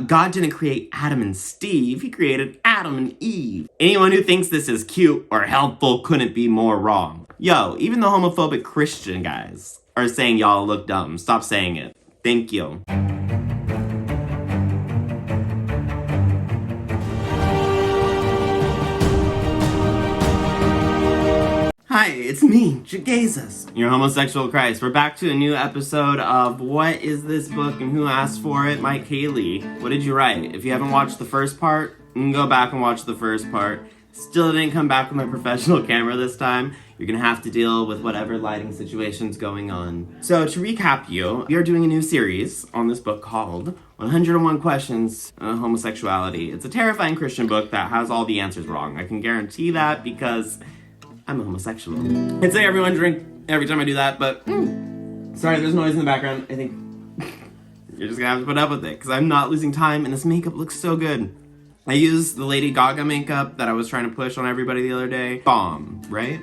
God didn't create Adam and Steve, he created Adam and Eve. Anyone who thinks this is cute or helpful couldn't be more wrong. Yo, even the homophobic Christian guys are saying y'all look dumb. Stop saying it. Thank you. Hi, it's me, JeGaysus, your homosexual Christ. We're back to a new episode of What is This Book and Who Asked for It? Mike Haley. What did you write? If you haven't watched the first part, you can go back and watch the first part. Still didn't come back with my professional camera this time. You're gonna have to deal with whatever lighting situation's going on. So to recap you, we are doing a new series on this book called 101 Questions About Homosexuality. It's a terrifying Christian book that has all the answers wrong. I can guarantee that because I'm a homosexual. I'd say everyone drink every time I do that, but sorry, there's noise in the background. I think you're just gonna have to put up with it because I'm not losing time and this makeup looks so good. I used the Lady Gaga makeup that I was trying to push on everybody the other day. Bomb, right?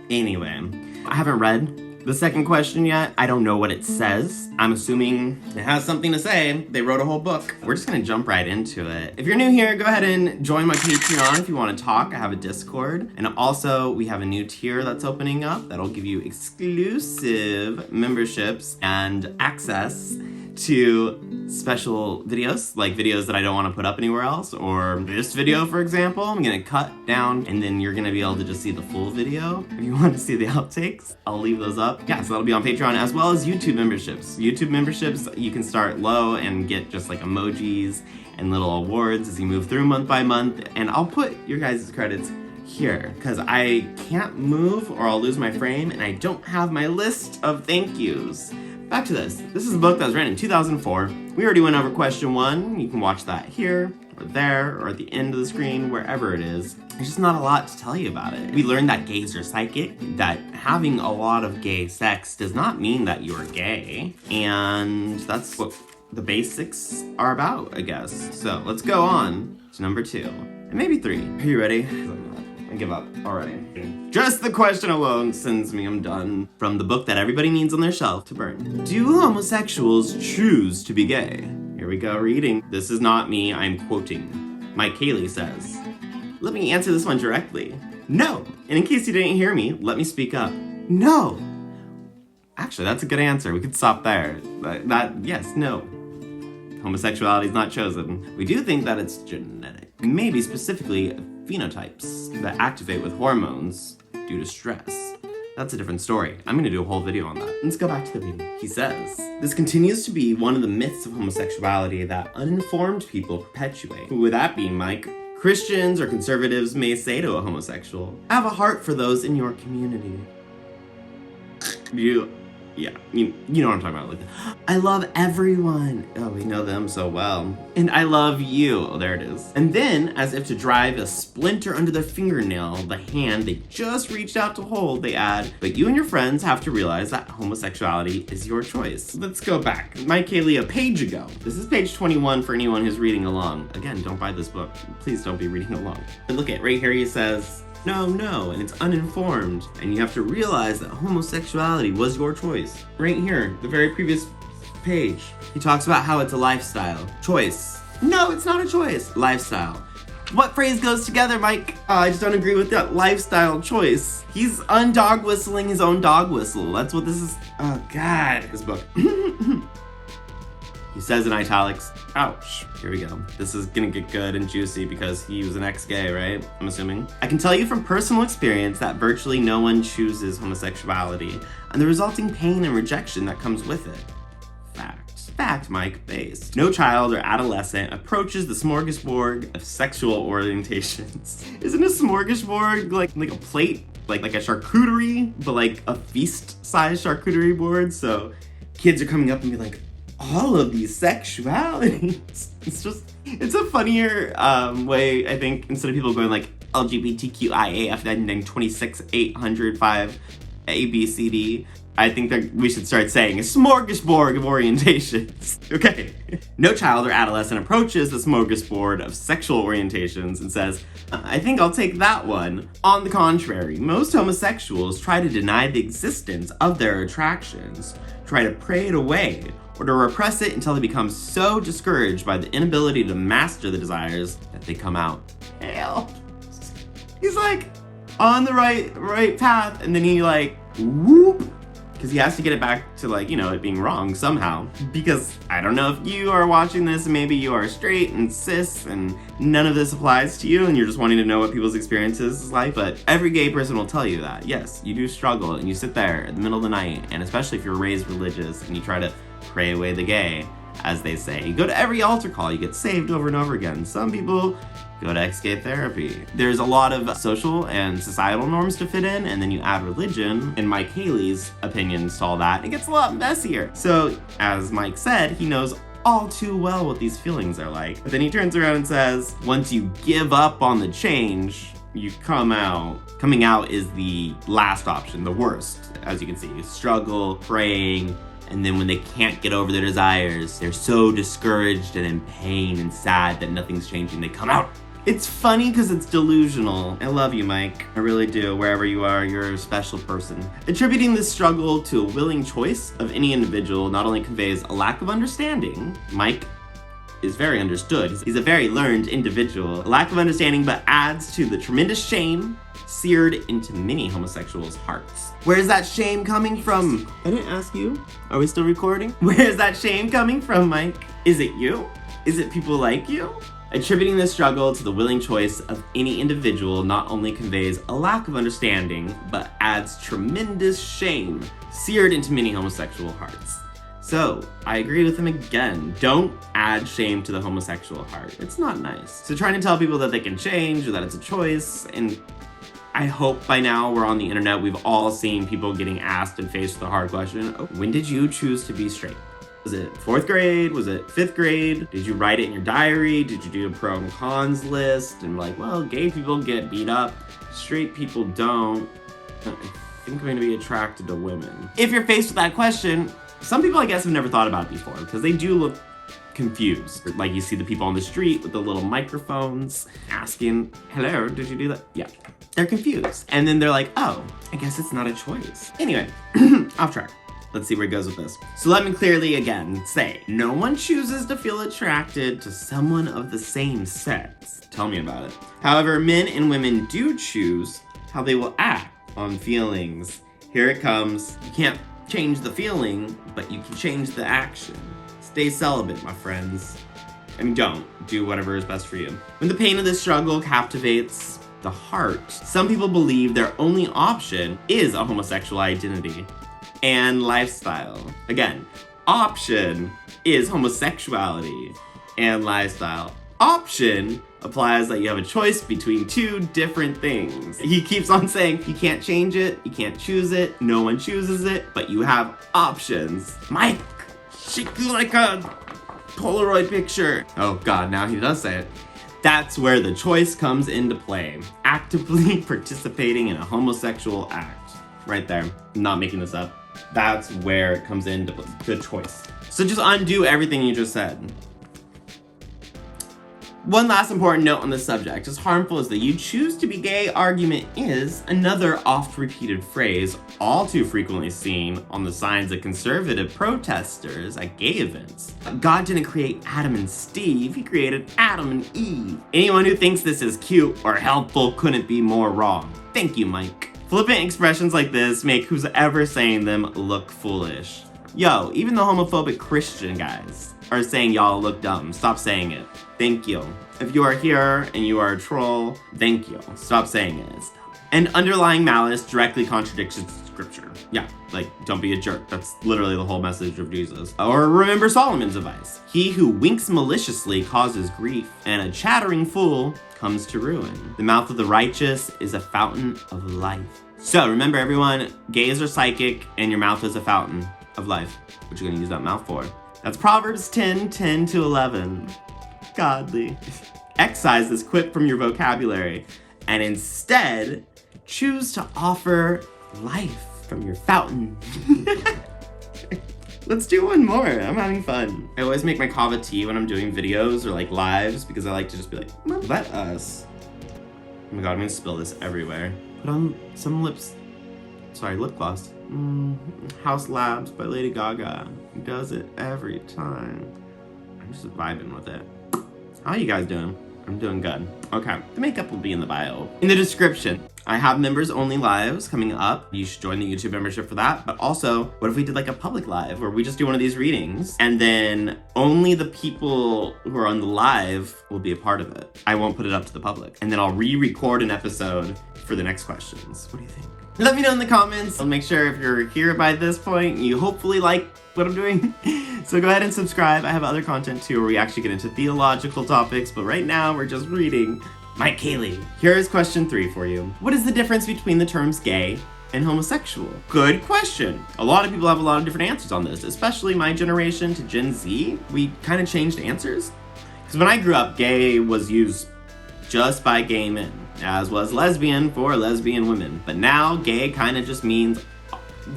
Anyway, I haven't read the second question yet. I don't know what it says. I'm assuming it has something to say. They wrote a whole book. We're just gonna jump right into it. If you're new here, go ahead and join my Patreon if you want to talk. I have a Discord. And also, we have a new tier that's opening up that'll give you exclusive memberships and access to special videos, like videos that I don't want to put up anywhere else, or this video, for example, I'm gonna cut down and then you're gonna be able to just see the full video. If you want to see the outtakes, I'll leave those up. Yeah, so that'll be on Patreon, as well as YouTube memberships. YouTube memberships, you can start low and get just like emojis and little awards as you move through month by month, and I'll put your guys' credits here because I can't move or I'll lose my frame and I don't have my list of thank yous. Back to this. This is a book that was written in 2004. We already went over question 1. You can watch that here, or there, or at the end of the screen, wherever it is. There's just not a lot to tell you about it. We learned that gays are psychic, that having a lot of gay sex does not mean that you're gay, and that's what the basics are about, I guess. So let's go on to number 2, and maybe 3. Are you ready? I give up already. Just the question alone sends me, I'm done. From the book that everybody needs on their shelf to burn. Do homosexuals choose to be gay? Here we go, reading. This is not me, I'm quoting. Mike Haley says, let me answer this one directly. No. And in case you didn't hear me, let me speak up. No. Actually, that's a good answer. We could stop there. Yes, no. Homosexuality is not chosen. We do think that it's genetic. Maybe specifically phenotypes that activate with hormones due to stress. That's a different story. I'm gonna do a whole video on that. Let's go back to the reading. He says, this continues to be one of the myths of homosexuality that uninformed people perpetuate. Who would that be, Mike? Christians or conservatives may say to a homosexual, have a heart for those in your community. You know what I'm talking about. Like, I love everyone. Oh, we know them so well. And I love you. Oh, there it is. And then, as if to drive a splinter under their fingernail, the hand they just reached out to hold, they add, but you and your friends have to realize that homosexuality is your choice. Let's go back. Mike Haley, a page ago. This is page 21 for anyone who's reading along. Again, don't buy this book. Please don't be reading along. But look at right here, he says, no, and it's uninformed. And you have to realize that homosexuality was your choice. Right here, the very previous page. He talks about how it's a lifestyle. Choice. No, it's not a choice. Lifestyle. What phrase goes together, Mike? I just don't agree with that lifestyle choice. He's undog whistling his own dog whistle. That's what this is. Oh, God. This book. He says in italics, ouch. Here we go. This is gonna get good and juicy because he was an ex-gay, right? I'm assuming. I can tell you from personal experience that virtually no one chooses homosexuality and the resulting pain and rejection that comes with it. Fact, Mike, based. No child or adolescent approaches the smorgasbord of sexual orientations. Isn't a smorgasbord like a plate? Like a charcuterie, but like a feast-sized charcuterie board? So kids are coming up and be like, all of these sexualities. It's a funnier way, I think, instead of people going like LGBTQIAF then 26, 800, 5, A, B, C, D. I think that we should start saying a smorgasbord of orientations. Okay. No child or adolescent approaches the smorgasbord of sexual orientations and says, I think I'll take that one. On the contrary, most homosexuals try to deny the existence of their attractions, try to pray it away, or to repress it until they become so discouraged by the inability to master the desires that they come out. Hell. He's like on the right path, and then he like whoop, because he has to get it back to like, you know, it being wrong somehow. Because I don't know if you are watching this, maybe you are straight and cis and none of this applies to you and you're just wanting to know what people's experiences is like, but every gay person will tell you that, yes, you do struggle and you sit there in the middle of the night, and especially if you're raised religious and you try to pray away the gay, as they say. You go to every altar call, you get saved over and over again. Some people go to ex-gay therapy. There's a lot of social and societal norms to fit in, and then you add religion, and Mike Haley's opinions to all that, it gets a lot messier. So, as Mike said, he knows all too well what these feelings are like. But then he turns around and says, once you give up on the change, you come out. Coming out is the last option, the worst, as you can see. You struggle, praying, and then when they can't get over their desires, they're so discouraged and in pain and sad that nothing's changing, they come out. It's funny because it's delusional. I love you, Mike. I really do. Wherever you are, you're a special person. Attributing this struggle to a willing choice of any individual not only conveys a lack of understanding. Mike is very understood. He's a very learned individual. A lack of understanding, but adds to the tremendous shame seared into many homosexuals' hearts. Where is that shame coming from? I didn't ask you. Are we still recording? Where is that shame coming from, Mike? Is it you? Is it people like you? Attributing this struggle to the willing choice of any individual not only conveys a lack of understanding, but adds tremendous shame seared into many homosexual hearts. So, I agree with him again. Don't add shame to the homosexual heart. It's not nice. So trying to tell people that they can change or that it's a choice, and I hope by now we're on the internet, we've all seen people getting asked and faced with the hard question, when did you choose to be straight? Was it 4th grade? Was it 5th grade? Did you write it in your diary? Did you do a pro and cons list? And like, well, gay people get beat up, straight people don't. I think I'm gonna be attracted to women. If you're faced with that question, some people I guess have never thought about it before because they do look confused. Like you see the people on the street with the little microphones asking, hello, did you do that? Yeah, they're confused. And then they're like, oh, I guess it's not a choice. Anyway, off track. Let's see where it goes with this. So let me clearly again say, no one chooses to feel attracted to someone of the same sex. Tell me about it. However, men and women do choose how they will act on feelings. Here it comes. You can't change the feeling, but you can change the action. Stay celibate, my friends. I mean, don't. Do whatever is best for you. When the pain of this struggle captivates the heart, some people believe their only option is a homosexual identity and lifestyle. Again, option is homosexuality and lifestyle. Option applies that you have a choice between two different things. He keeps on saying you can't change it, you can't choose it, no one chooses it, but you have options. Mike, shake you like a Polaroid picture. Oh God, now he does say it. That's where the choice comes into play. Actively participating in a homosexual act. Right there, I'm not making this up. That's where it comes into the choice. So just undo everything you just said. One last important note on this subject, as harmful as the you choose to be gay argument is, another oft-repeated phrase all too frequently seen on the signs of conservative protesters at gay events. God didn't create Adam and Steve, he created Adam and Eve. Anyone who thinks this is cute or helpful couldn't be more wrong. Thank you, Mike. Flippant expressions like this make who's ever saying them look foolish. Yo, even the homophobic Christian guys are saying y'all look dumb. Stop saying it. Thank you. If you are here and you are a troll, thank you. Stop saying it. It's dumb. And underlying malice directly contradicts scripture. Yeah, like, don't be a jerk. That's literally the whole message of Jesus. Or remember Solomon's advice. He who winks maliciously causes grief, and a chattering fool comes to ruin. The mouth of the righteous is a fountain of life. So remember everyone, gays are psychic and your mouth is a fountain of life. What you're gonna use that mouth for? That's Proverbs 10:10-11. Godly. Excise this quip from your vocabulary and instead choose to offer life from your fountain. Let's do one more. I'm having fun. I always make my kava tea when I'm doing videos or like lives because I like to just be like, let us. Oh my God, I'm gonna spill this everywhere. Put on some Sorry, lip gloss. House Labs by Lady Gaga. Does it every time. I'm just vibing with it. How are you guys doing? I'm doing good. Okay, the makeup will be in the bio. In the description, I have members only lives coming up. You should join the YouTube membership for that. But also, what if we did like a public live where we just do one of these readings and then only the people who are on the live will be a part of it. I won't put it up to the public. And then I'll re-record an episode for the next questions. What do you think? Let me know in the comments. I'll make sure if you're here by this point, you hopefully like what I'm doing. So go ahead and subscribe. I have other content too where we actually get into theological topics, but right now we're just reading Mike Haley. Here's question 3 for you. What is the difference between the terms gay and homosexual? Good question. A lot of people have a lot of different answers on this, especially my generation to Gen Z. We kind of changed answers. Because when I grew up, gay was used just by gay men, as was lesbian for lesbian women. But now gay kind of just means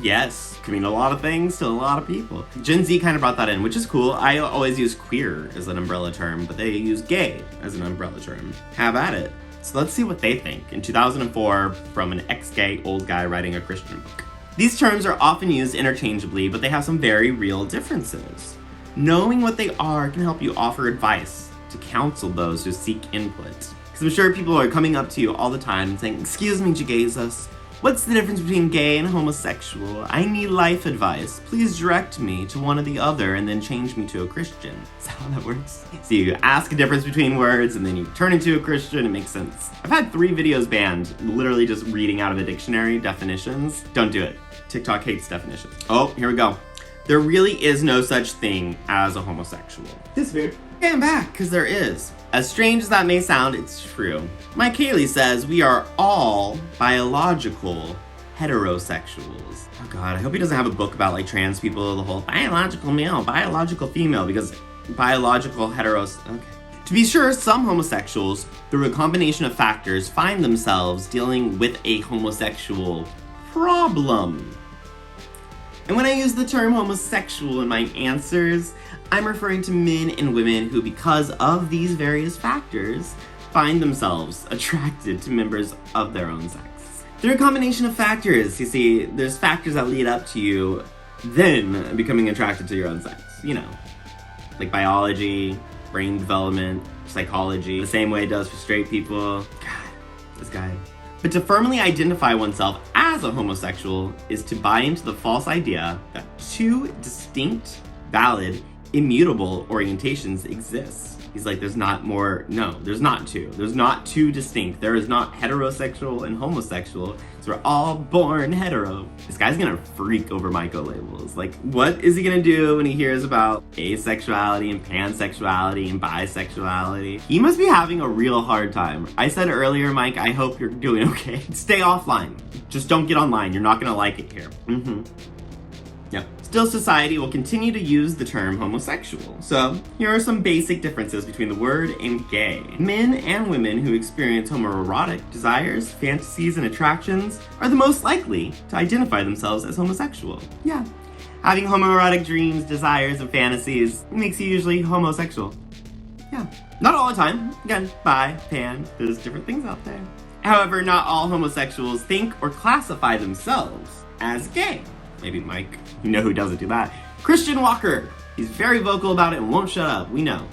yes, can mean a lot of things to a lot of people. Gen Z kind of brought that in, which is cool. I always use queer as an umbrella term, but they use gay as an umbrella term. Have at it. So let's see what they think in 2004 from an ex-gay old guy writing a Christian book. These terms are often used interchangeably, but they have some very real differences. Knowing what they are can help you offer advice to counsel those who seek input. Because I'm sure people are coming up to you all the time and saying, "Excuse me, JeGaysus, what's the difference between gay and homosexual? I need life advice. Please direct me to one or the other and then change me to a Christian." Is that how that works? So you ask a difference between words and then you turn into a Christian. It makes sense. I've had 3 videos banned, literally just reading out of a dictionary definitions. Don't do it. TikTok hates definitions. Oh, here we go. There really is no such thing as a homosexual. Disappeared. Okay, I'm back, because there is. As strange as that may sound, it's true. Mike Haley says we are all biological heterosexuals. Oh God, I hope he doesn't have a book about like trans people, the whole biological male, biological female, because biological heteros, okay. To be sure, some homosexuals, through a combination of factors, find themselves dealing with a homosexual problem. And when I use the term homosexual in my answers, I'm referring to men and women who, because of these various factors, find themselves attracted to members of their own sex. Through a combination of factors, you see, there's factors that lead up to you then becoming attracted to your own sex. You know, like biology, brain development, psychology, the same way it does for straight people. God, this guy. But to firmly identify oneself as a homosexual is to buy into the false idea that 2 distinct, valid, immutable orientations exist. He's like, there's not more. No, there's not 2. There's not 2 distinct. There is not heterosexual and homosexual. So we're all born hetero. This guy's gonna freak over micro labels. Like, what is he gonna do when he hears about asexuality and pansexuality and bisexuality? He must be having a real hard time. I said earlier, Mike, I hope you're doing okay. Stay offline. Just don't get online. You're not gonna like it here. Yep. Still, society will continue to use the term homosexual. So, here are some basic differences between the word and gay. Men and women who experience homoerotic desires, fantasies, and attractions are the most likely to identify themselves as homosexual. Yeah. Having homoerotic dreams, desires, and fantasies makes you usually homosexual. Yeah. Not all the time. Again, bi, pan, there's different things out there. However, not all homosexuals think or classify themselves as gay. Maybe Mike. You know who doesn't do that. Christian Walker. He's very vocal about it and won't shut up. We know.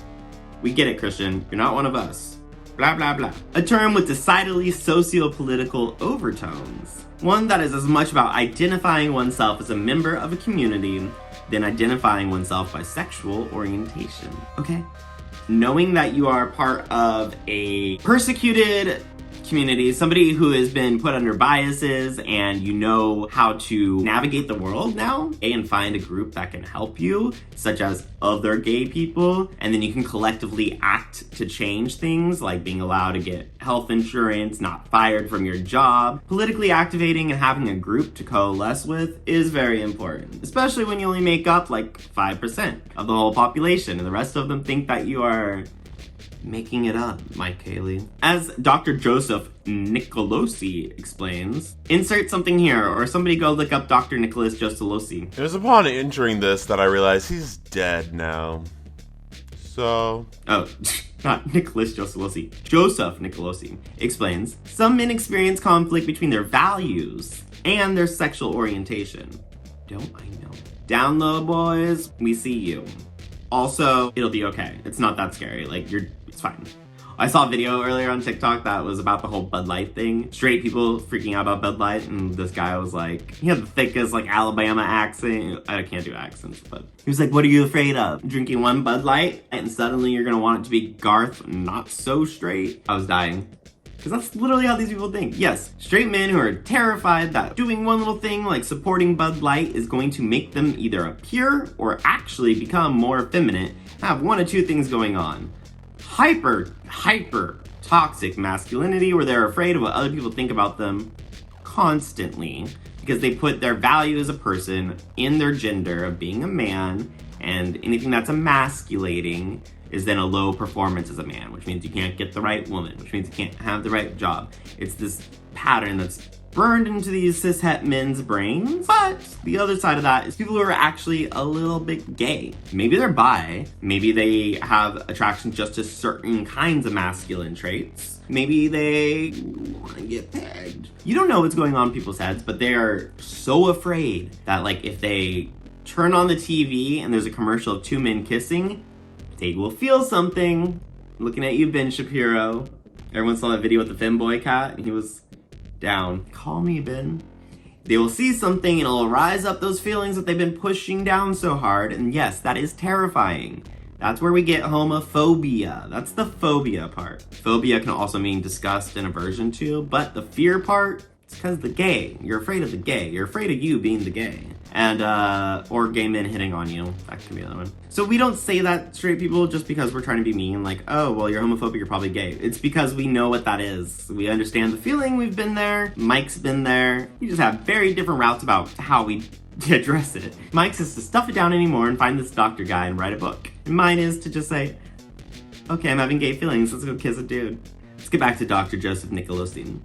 We get it, Christian. You're not one of us. Blah, blah, blah. A term with decidedly socio-political overtones. One that is as much about identifying oneself as a member of a community than identifying oneself by sexual orientation. Okay? Knowing that you are part of a persecuted community, somebody who has been put under biases, and you know how to navigate the world now and find a group that can help you, such as other gay people, and then you can collectively act to change things, like being allowed to get health insurance, not fired from your job. Politically activating and having a group to coalesce with is very important, especially when you only make up like 5% of the whole population and the rest of them think that you are making it up, Mike Haley. As Dr. Joseph Nicolosi explains, insert something here, or somebody go look up Dr. Nicholas Josolosi. It was upon entering this that I realized he's dead now. So... Oh, not Nicholas Nicolosi. Joseph Nicolosi explains, some men experience conflict between their values and their sexual orientation. Don't I know? Down low, boys, we see you. Also, it'll be okay. It's not that scary. Like, it's fine. I saw a video earlier on TikTok that was about the whole Bud Light thing. Straight people freaking out about Bud Light, and this guy was like, he had the thickest, like, Alabama accent. I can't do accents, but he was like, what are you afraid of? Drinking one Bud Light, and suddenly you're gonna want it to be Garth, not so straight? I was dying. Because that's literally how these people think. Yes, straight men who are terrified that doing one little thing like supporting Bud Light is going to make them either appear or actually become more effeminate, have one of two things going on. Hyper toxic masculinity, where they're afraid of what other people think about them constantly because they put their value as a person in their gender of being a man, and anything that's emasculating is then a low performance as a man, which means you can't get the right woman, which means you can't have the right job. It's this pattern that's burned into these cishet men's brains. But the other side of that is people who are actually a little bit gay. Maybe they're bi, maybe they have attraction just to certain kinds of masculine traits. Maybe they want to get pegged. You don't know what's going on in people's heads, but they are so afraid that, like, if they turn on the TV and there's a commercial of two men kissing, they will feel something. Looking at you, Ben Shapiro. Everyone saw that video with the femboy cat, and he was down. Call me, Ben. They will see something, and it'll rise up those feelings that they've been pushing down so hard, and yes, that is terrifying. That's where we get homophobia. That's the phobia part. Phobia can also mean disgust and aversion to, but the fear part, it's because the gay. You're afraid of the gay. You're afraid of you being the gay. And, or gay men hitting on you. That can be another one. So we don't say that, straight people, just because we're trying to be mean, like, oh, well, you're homophobic, you're probably gay. It's because we know what that is. We understand the feeling, we've been there, Mike's been there. We just have very different routes about how we address it. Mike's is to stuff it down anymore and find this doctor guy and write a book. And mine is to just say, okay, I'm having gay feelings, let's go kiss a dude. Let's get back to Dr. Joseph Nicolosi.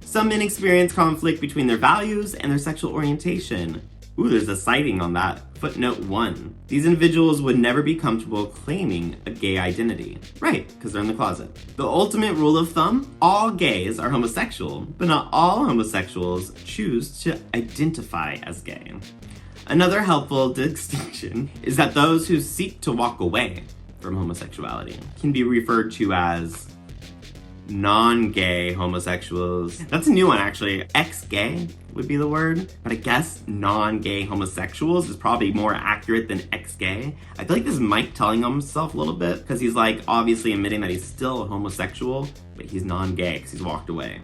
Some men experience conflict between their values and their sexual orientation. Ooh, there's a citing on that. Footnote 1. These individuals would never be comfortable claiming a gay identity. Right, because they're in the closet. The ultimate rule of thumb? All gays are homosexual, but not all homosexuals choose to identify as gay. Another helpful distinction is that those who seek to walk away from homosexuality can be referred to as non-gay homosexuals. That's a new one, actually. Ex-gay would be the word, but I guess non-gay homosexuals is probably more accurate than ex-gay. I feel like this is Mike telling on himself a little bit, because he's like obviously admitting that he's still a homosexual, but he's non-gay because he's walked away,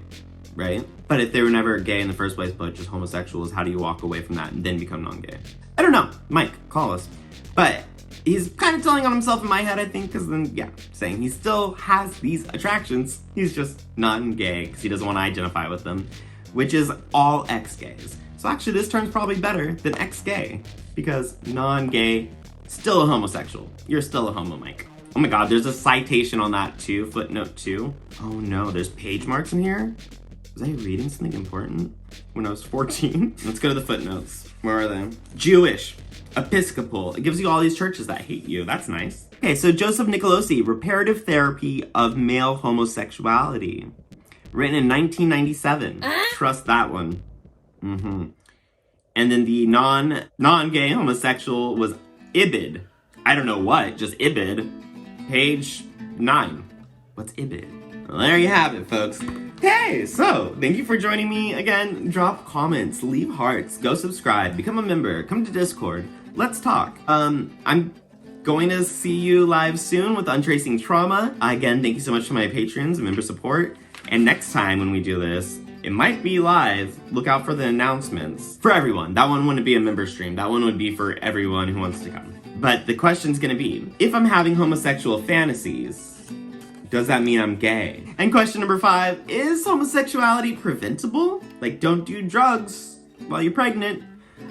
right? But if they were never gay in the first place, but just homosexuals, how do you walk away from that and then become non-gay? I don't know. Mike, call us. But he's kind of telling on himself in my head, I think, because then, yeah, saying he still has these attractions. He's just non-gay because he doesn't want to identify with them, which is all ex-gays. So actually, this term's probably better than ex-gay because non-gay, still a homosexual. You're still a homo, Mike. Oh my God, there's a citation on that too, footnote 2. Oh no, there's page marks in here? Was I reading something important when I was 14? Let's go to the footnotes. Where are they? Jewish. Episcopal. It gives you all these churches that hate you. That's nice. Okay, so Joseph Nicolosi, Reparative Therapy of Male Homosexuality. Written in 1997. Trust that one. And then the non-gay homosexual was Ibid. I don't know what, just Ibid. Page 9. What's Ibid? Well, there you have it, folks. Okay, so thank you for joining me again. Drop comments, leave hearts, go subscribe, become a member, come to Discord. Let's talk. I'm going to see you live soon with Untracing Trauma. Again, thank you so much to my patrons and member support. And next time when we do this, it might be live. Look out for the announcements. For everyone. That one wouldn't be a member stream. That one would be for everyone who wants to come. But the question's gonna be, if I'm having homosexual fantasies, does that mean I'm gay? And question number 5, is homosexuality preventable? Like, don't do drugs while you're pregnant.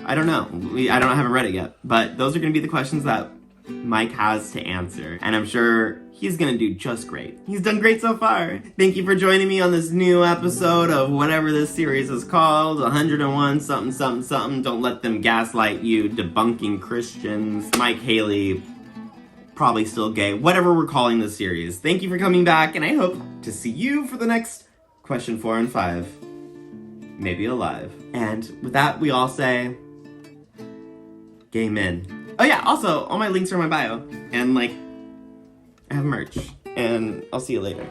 I don't know. I haven't read it yet. But those are going to be the questions that Mike has to answer. And I'm sure he's going to do just great. He's done great so far. Thank you for joining me on this new episode of whatever this series is called. 101 something something something. Don't let them gaslight you. Debunking Christians. Mike Haley. probably still gay, whatever we're calling this series. Thank you for coming back, and I hope to see you for the next question 4 and 5. Maybe alive. And with that, we all say, gay men. Oh yeah, also, all my links are in my bio. And, like, I have merch. And I'll see you later.